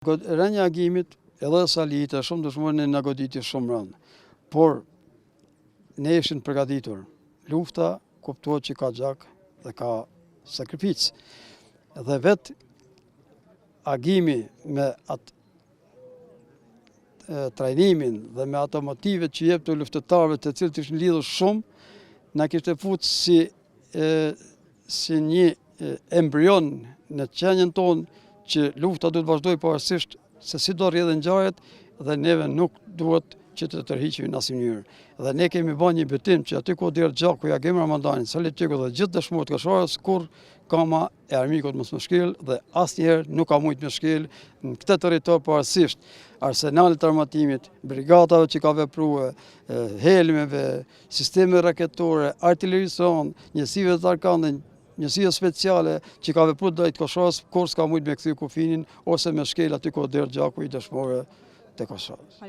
Rënja e agimit edhe salit e shumë dëshmojnë në goditje shumë rëndë, por ne ishim përgatitur. Lufta kuptohet që ka gjak dhe ka sakrificë. Dhe vetë agimi me atë trajnimin dhe me ato motivet që jep të luftëtarëve të cilët ishin lidhur shumë, na kishte futur si një embrion në qenjen tonë që lufta duhet vazhdoj pavarësisht se si do rrjedhin ngjarjet dhe neve nuk duhet që të tërhiqemi në asnjë mënyrë. Dhe ne kemi bërë një betim që aty ku deri gjaku ja Agim Ramadanit, Sali Tjeku dhe gjithë dëshmorët Kosovës, kur kama e armikut mos më shkel dhe asnjëherë nuk ka mujt me shkel në këtë territor pavarësisht arsenalit armatimit, brigadave që ka vepruar, helmeve, sisteme raketore, artillerisë, njësive të arkandhe, njësia speciale që ka vepruar drejt Kosovës, kur s'ka mujt me kthy kufinin ose me shkel aty ku deri gjaku i dëshmorëve të Kosovës.